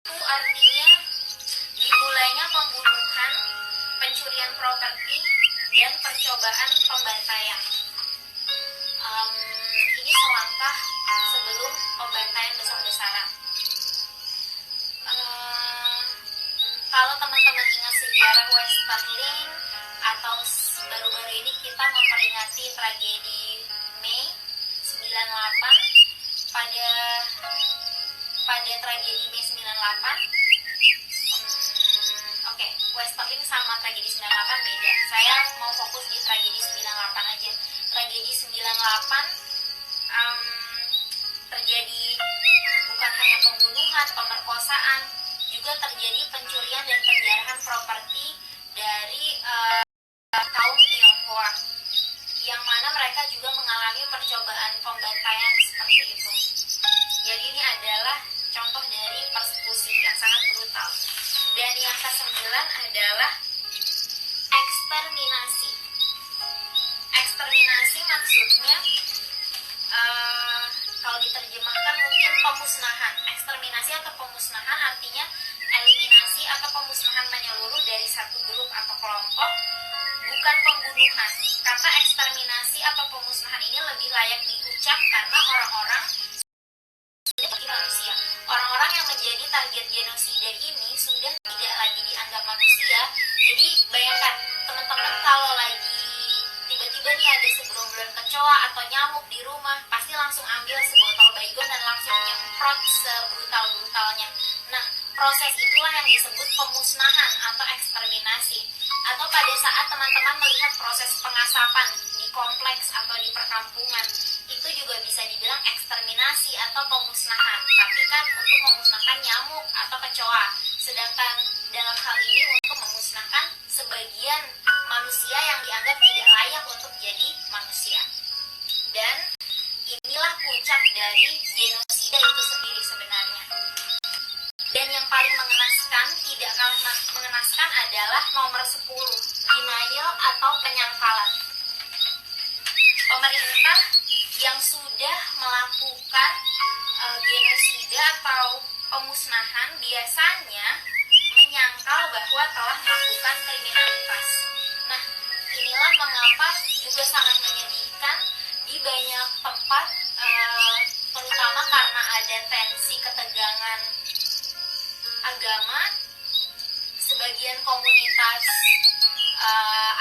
Itu artinya dimulainya pembunuhan, pencurian properti, dan percobaan pembantaian. Ini selangkah sebelum pembantaian besar-besaran. Kalau teman-teman ingat sejarah Westerling, atau baru-baru ini kita memperingati tragedi Mei 98, pada tragedi Mei 98. Oke, Westerling sama tragedi 98 beda. Saya mau fokus di tragedi 98 aja. Tragedi 98 terjadi bukan hanya pembunuhan, pemerkosaan, juga terjadi pencurian dan penjarahan properti dari kaum Tionghoa, yang mana mereka juga mengalami percobaan pembantaian seperti itu. Jadi ini adalah contoh dari persekusi yang sangat brutal. Dan yang ke-9 adalah eksterminasi. Eksterminasi maksudnya kalau diterjemahkan mungkin pemusnahan. Eksterminasi atau pemusnahan artinya eliminasi atau pemusnahan menyeluruh dari satu grup atau kelompok, bukan pembunuhan. Kata eksterminasi atau pemusnahan ini lebih layak diucap karena orang-orang bagi manusia. Orang-orang yang menjadi target genosida ini sudah tidak lagi dianggap manusia. Jadi bayangkan teman-teman, kalau lagi tiba-tiba nih ada segerombolan kecoa atau nyamuk di rumah, pasti langsung ambil sebotol baygon dan langsung nyemprot sebrutal-brutalnya. Nah, proses itulah yang disebut pemusnahan atau eksterminasi. Atau pada saat teman-teman melihat proses pengasapan di kompleks atau di perkampungan, itu juga bisa dibilang eksterminasi atau pemusnahan. Tapi kan untuk memusnahkan nyamuk atau kecoa, sedangkan dalam hal ini untuk memusnahkan sebagian manusia yang dianggap tidak layak untuk jadi manusia. Dan inilah puncak dari genosida itu sendiri sebenarnya. Dan yang paling mengenaskan, tidak kalah mengenaskan adalah nomor 10, denial atau penyangkalan. Pemerintah yang sudah melakukan genosida atau pemusnahan biasanya menyangkal bahwa telah melakukan kriminalitas. Nah, inilah mengapa juga sangat menyedihkan di banyak tempat, terutama karena ada tensi ketegangan agama, sebagian komunitas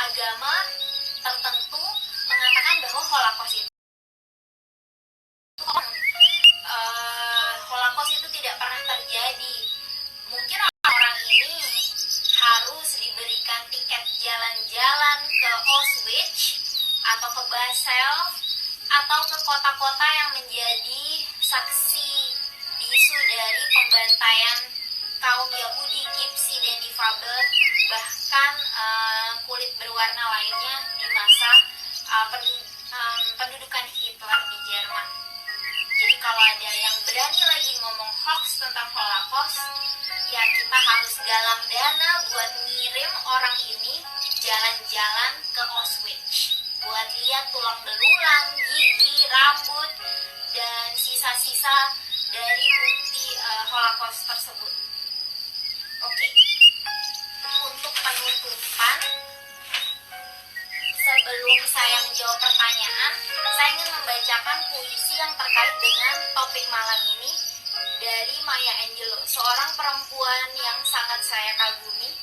agama tertentu mengatakan bahwa Holocaust itu tidak pernah terjadi. Mungkin orang-orang ini harus diberikan tiket jalan-jalan ke Auschwitz atau ke Basel atau ke kota-kota yang menjadi saksi bisu dari pembantaian kaum Yahudi, Gypsy, dan difabel, bahkan kulit berwarna lainnya di masa pendudukan Hitler di Jerman. Jadi kalau ada yang berani lagi ngomong hoax tentang Holocaust, ya kita harus galang dana buat ngirim orang ini jalan-jalan ke Auschwitz, buat lihat tulang belulang, gigi, rambut, dan sisa-sisa dari bukti Holocaust tersebut. Oke, untuk penutupan, sebelum saya menjawab pertanyaan, saya ingin membacakan puisi yang terkait dengan topik malam ini dari Maya Angelou, seorang perempuan yang sangat saya kagumi.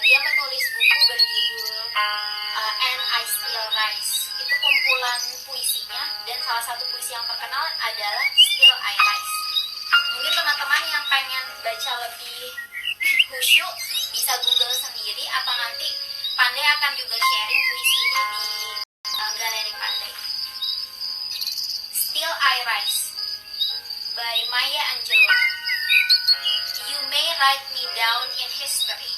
Dia menulis buku berjudul And I Still Rise. Itu kumpulan puisinya, dan salah satu puisi yang terkenal adalah Still I Rise. Mungkin teman-teman yang pengen baca lebih khusyuk bisa Google sendiri, atau nanti Pandai akan juga sharing puisi ini di Galeri Pandai. Still I Rise by Maya Angelou. You may write me down in history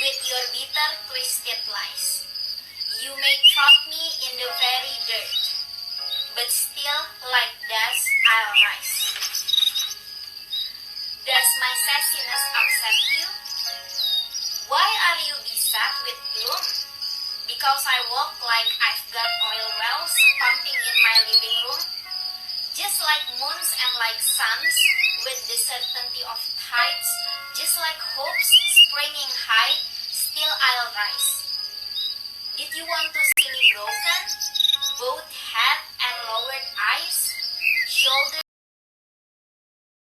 with your bitter twisted lies. You may trot me in the very dirt, but still like dust I'll rise. Does my sassiness upset you? Why are you beset with gloom? Because I walk like I've got oil wells pumping in my living room, just like moons and like suns, with the certainty of time. heights, just like hopes springing high, still I'll rise. Did you want to see me broken? Both head and lowered eyes, shoulders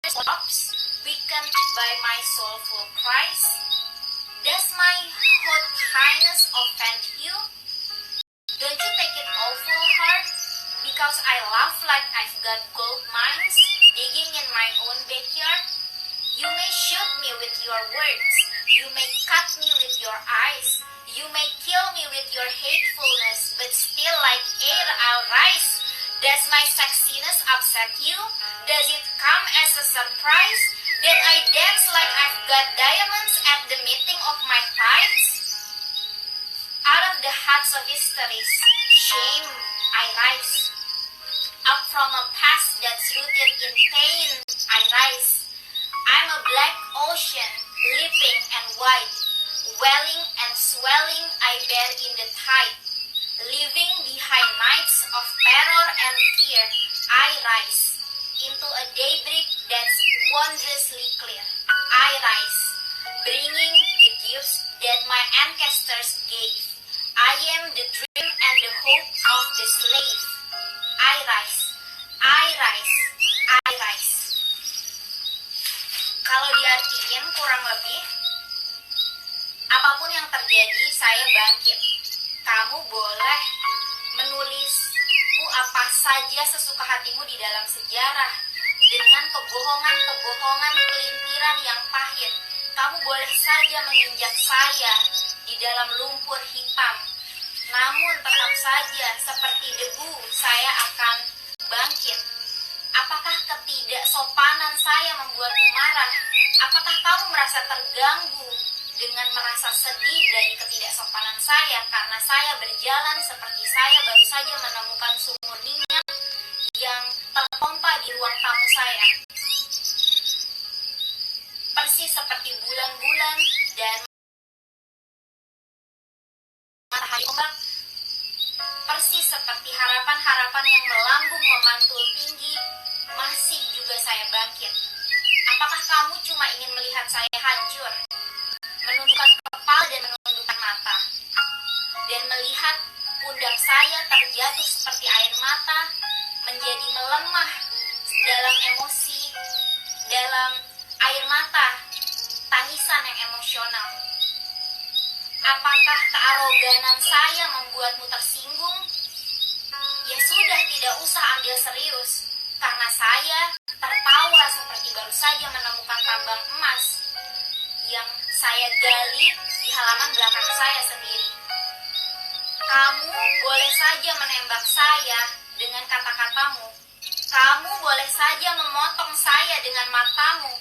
drops, weakened by my soulful cries? Does my hot highness offend you? Don't you take it awful hard? Because I laugh like I've got gold mines digging in my own backyard? You may shoot me with your words, you may cut me with your eyes, you may kill me with your hatefulness, but still like air I'll rise. Does my sexiness upset you? Does it come as a surprise that I dance like I've got diamonds at the meeting of my thighs? Out of the hearts of histories, shame I rise. Up from a past that's rooted in pain, I rise. I'm a black ocean, leaping and wide, welling and swelling I bear in the tide. Leaving behind nights of terror and fear, I rise into a daybreak that's wondrously clear. I rise, bringing the gifts that my ancestors gave. I am the dream and the hope of the slave. I rise, I rise, I rise. Kalau diartikan kurang lebih, apapun yang terjadi, saya bangkit. Kamu boleh menulisku apa saja sesuka hatimu di dalam sejarah, dengan kebohongan-kebohongan pelintiran yang pahit. Kamu boleh saja menginjak saya di dalam lumpur hitam. Namun tetap saja seperti debu saya akan bangkit. Apakah ketidaksopanan saya membuatmu marah? Apakah kamu merasa terganggu dengan merasa sedih dari ketidaksopanan saya karena saya berjalan seperti saya baru saja menemukan sumur minyak yang terpompa di ruang tamu saya? Persis seperti bulan-bulan dan matahari ombak, persis seperti harapan-harapan yang melambung memantul tinggi, masih juga saya bangkit. Apakah kamu cuma ingin melihat saya hancur, menundukkan kepala dan menundukkan mata, dan melihat pundak saya terjatuh seperti air mata, menjadi melemah dalam emosi, dalam air mata, tangisan yang emosional? Apakah kearoganan saya membuatmu tersinggung? Ya sudah, tidak usah ambil serius, karena saya tertawa seperti baru saja menemukan tambang emas yang saya gali di halaman belakang saya sendiri. Kamu boleh saja menembak saya dengan kata-katamu. Kamu boleh saja memotong saya dengan matamu.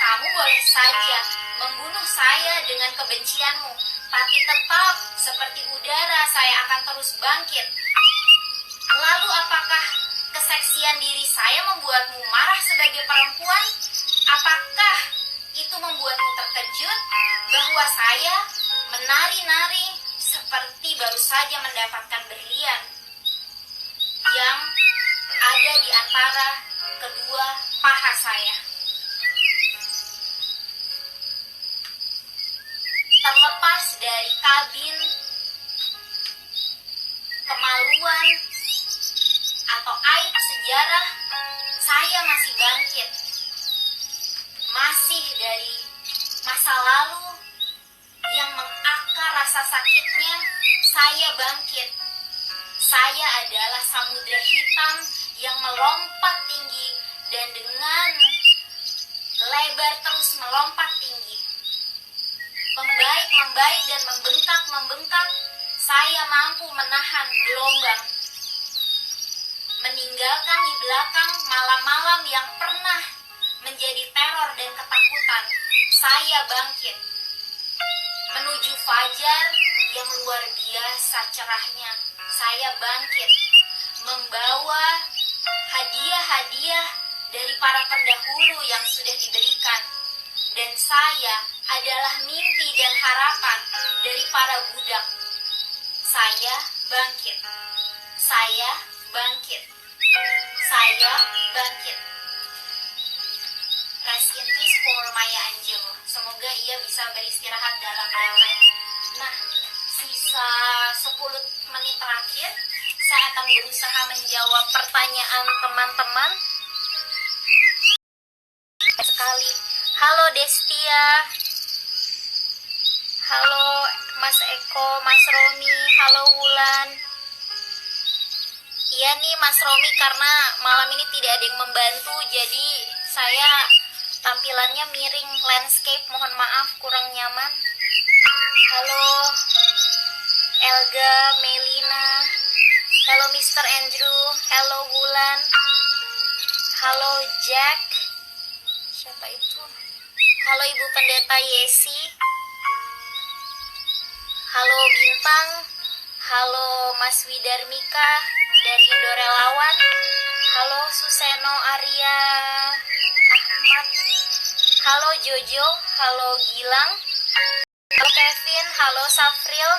Kamu boleh saja membunuh saya dengan kebencianmu. Tapi tetap seperti udara saya akan terus bangkit. Lalu apakah keseksian diri saya membuatmu marah sebagai perempuan? Apakah itu membuatmu terkejut bahwa saya menari-nari seperti baru saja mendapatkan berlian yang ada di antara kedua paha saya? Terlepas dari kabin, kemaluan, atau aib sejarah, saya masih bangkit. Masih dari masa lalu yang mengakar rasa sakitnya, saya bangkit. Saya adalah samudra hitam yang melompat tinggi dan dengan lebar terus melompat tinggi. Membaik dan membengkak, saya mampu menahan gelombang. Meninggalkan di belakang malam-malam yang pernah menjadi teror dan ketakutan, saya bangkit. Menuju fajar yang luar biasa cerahnya, saya bangkit. Membawa hadiah-hadiah dari para pendahulu yang sudah diberikan. Dan saya adalah mimpi dan harapan dari para budak. Saya bangkit. Saya bangkit. Saya bangkit. Rest in peace. for Maya Angelou. Semoga ia bisa beristirahat dalam damai. Nah, sisa 10 menit terakhir saya akan berusaha menjawab pertanyaan teman-teman. Sekali. Halo Destia. Halo Mas Eko, Mas Romi, halo Wulan. Iya nih Mas Romi, karena malam ini tidak ada yang membantu, jadi saya tampilannya miring landscape, mohon maaf kurang nyaman. Halo Elga, Melina, halo Mr. Andrew, halo Wulan, halo Jack, siapa itu? Halo Ibu Pendeta Yesi, halo Bintang, halo Mas Widarmika dari Indo Relawan, halo Suseno Arya Ahmad, halo Jojo, halo Gilang, halo Kevin, halo Safril.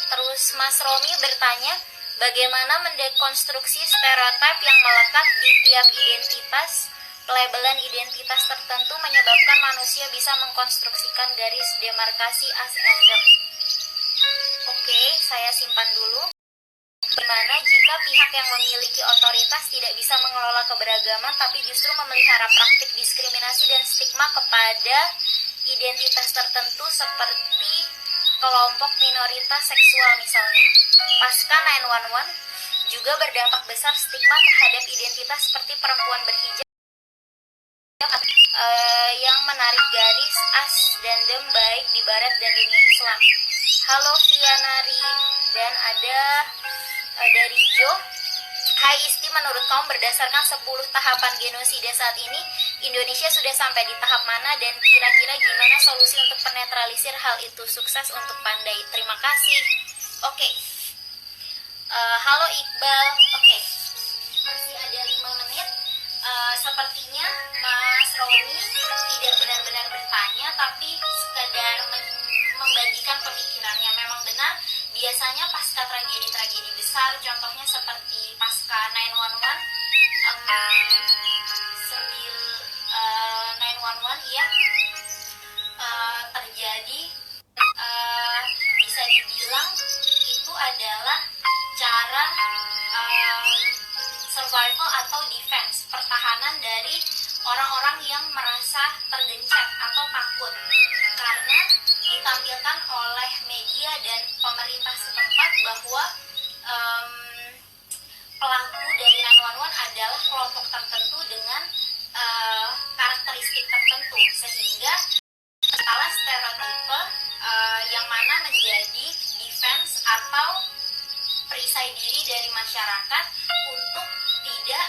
Terus Mas Romi bertanya, bagaimana mendekonstruksi stereotip yang melekat di tiap identitas? Pelabelan identitas tertentu menyebabkan manusia bisa mengkonstruksikan garis demarkasi as and them. Oke, saya simpan dulu. Dimana jika pihak yang memiliki otoritas tidak bisa mengelola keberagaman tapi justru memelihara praktik diskriminasi dan stigma kepada identitas tertentu seperti kelompok minoritas seksual misalnya. Pasca 911 juga berdampak besar stigma terhadap identitas seperti perempuan berhijab yang menarik garis as dan dem baik di barat dan dunia Islam. Halo Vianari, dan ada dari Jo. Hai Isti, menurut kamu berdasarkan 10 tahapan genosida saat ini, Indonesia sudah sampai di tahap mana dan kira-kira gimana solusi untuk penetralisir hal itu? Sukses untuk Pandai. Terima kasih. Oke. Halo Iqbal. Oke. Masih ada 5 menit. Sepertinya Mas Romi tidak benar-benar bertanya, tapi sekedar membagikan pemikirannya. Memang benar, biasanya pasca tragedi-tragedi besar, contohnya seperti pasca 911, 911 ya, terjadi, bisa dibilang itu adalah cara survival atau defense, pertahanan dari orang-orang yang merasa tergencet atau takut karena ditampilkan oleh media dan pemerintah setempat bahwa pelaku dari 911 adalah kelompok tertentu dengan karakteristik tertentu, sehingga salah stereotipe yang mana menjadi defense atau perisai diri dari masyarakat untuk tidak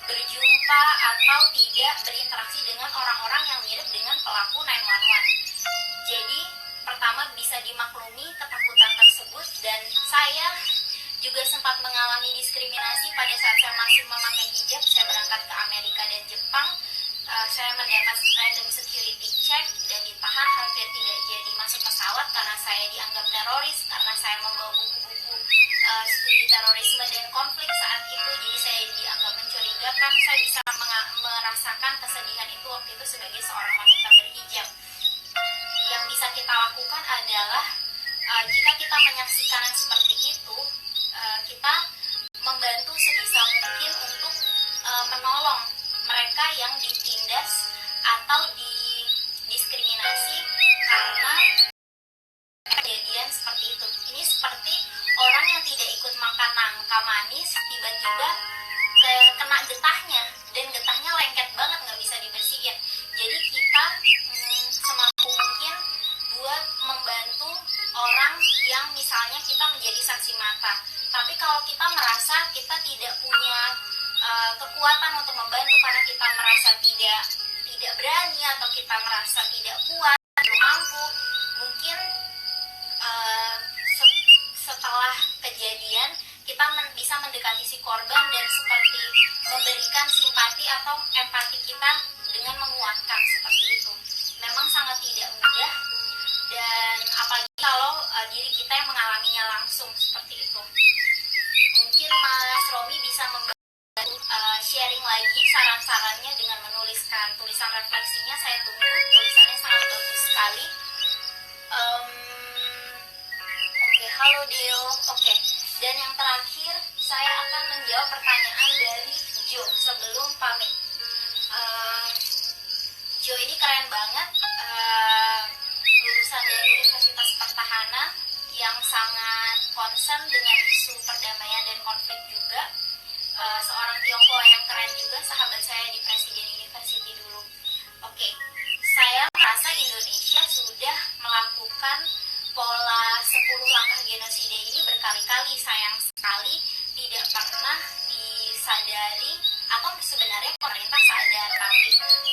berjumpa atau tidak berinteraksi dengan orang-orang yang mirip dengan pelaku 911. Jadi pertama bisa dimaklumi ketakutan tersebut, dan saya juga sempat mengalami diskriminasi pada saat saya masih memakai hijab. Saya berangkat ke Amerika dan Jepang, saya mendapat random security check dan ditahan, hampir tidak jadi masuk pesawat karena saya dianggap teroris, karena saya membawa buku-buku studi terorisme dan konflik saat itu. Jadi saya dianggap mencurigakan. Saya bisa merasakan kesedihan itu waktu itu sebagai seorang wanita berhijab. Yang bisa kita lakukan adalah jika kita menyaksikan yang seperti itu, kita membantu sebisa mungkin untuk menolong mereka yang ditindas atau didiskriminasi karena kejadian seperti itu. Ini seperti orang yang tidak ikut makan nangka manis tiba-tiba kena getahnya, dan getahnya lengket banget, nggak bisa dibersihin. Jadi kita semampu mungkin buat membantu orang yang misalnya kita menjadi saksi mata. Tapi kalau kita merasa kita tidak punya kekuatan untuk membantu karena kita merasa tidak berani atau kita merasa tidak kuat, belum mampu, mungkin setelah kejadian kita bisa mendekati si korban dan seperti memberikan simpati atau empati kita dengan menguatkan seperti itu. Memang sangat tidak mudah, dan apalagi kalau diri kita yang mengalaminya langsung seperti itu. Mungkin Mas Romi bisa membantu sharing lagi lagi saran-sarannya dengan menuliskan tulisan refleksinya. Saya tunggu, tulisannya sangat bagus sekali. Oke, halo Deo. Oke, dan yang terakhir saya akan menjawab pertanyaan dari Jo sebelum pamit. Jo ini keren banget, lulusan dari Universitas Pertahanan yang sangat concern dengan isu perdamaian dan konflik juga. Seorang Tionghoa yang keren juga, sahabat saya di Presiden University dulu. Oke, saya merasa Indonesia sudah melakukan pola 10 langkah genosida ini berkali-kali. Sayang sekali tidak pernah disadari, atau sebenarnya pemerintah sadar tapi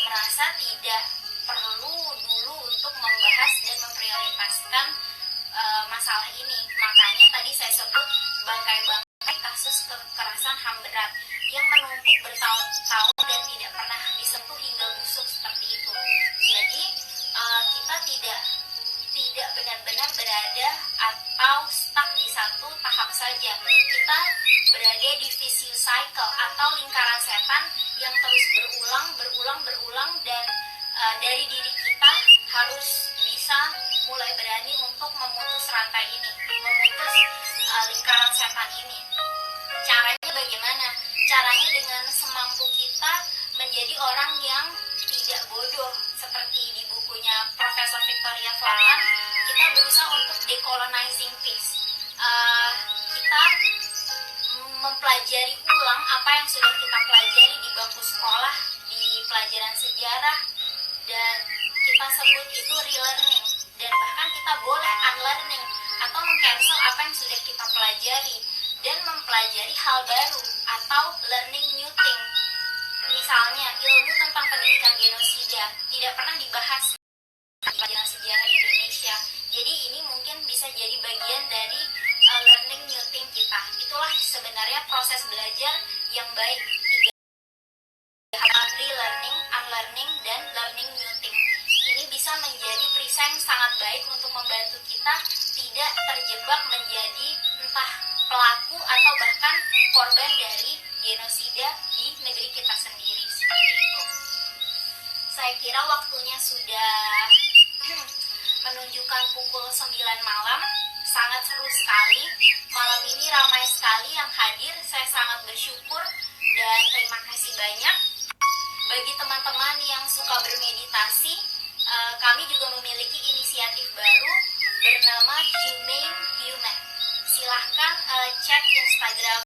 merasa tidak perlu dulu untuk membahas dan memprioritaskan masalah ini. Makanya tadi saya sebut bangkai-bangkai kasus kekerasan HAM berat yang menumpuk bertahun-tahun dan tidak pernah disentuh hingga busuk seperti itu. Jadi kita tidak benar-benar berada atau stuck di satu tahap saja. Kita berada di vicious cycle atau lingkaran setan yang terus berulang dan dari diri kita harus bisa mulai berani untuk memutus rantai ini, memutus lingkaran setan ini. Caranya bagaimana? Caranya dengan semampu kita menjadi orang yang tidak bodoh. Seperti di bukunya Profesor Victoria Fulton, kita berusaha untuk decolonizing peace. Kita mempelajari ulang apa yang sudah kita pelajari di bangku sekolah, di pelajaran sejarah, dan kita sebut itu relearning. Dan bahkan kita boleh unlearning atau meng-cancel apa yang sudah kita pelajari dan mempelajari hal baru atau learning new thing. Misalnya ilmu tentang pendidikan genosida tidak pernah dibahas di pelajaran sejarah Indonesia. Jadi ini mungkin bisa jadi bagian dari learning new thing kita. Itulah sebenarnya proses belajar yang baik. Relearning, unlearning, dan learning new thing. Ini bisa menjadi perisai yang sangat baik untuk membantu kita tidak terjebak menjadi entah pelaku atau bahkan korban dari genosida di negeri kita sendiri. Seperti itu. Saya kira waktunya sudah menunjukkan pukul 9 malam. Sangat seru sekali. Malam ini ramai sekali yang hadir. Saya sangat bersyukur dan terima kasih banyak. Bagi teman-teman yang suka bermeditasi, kami juga memiliki inisiatif baru bernama Humane Human. Silahkan cek Instagram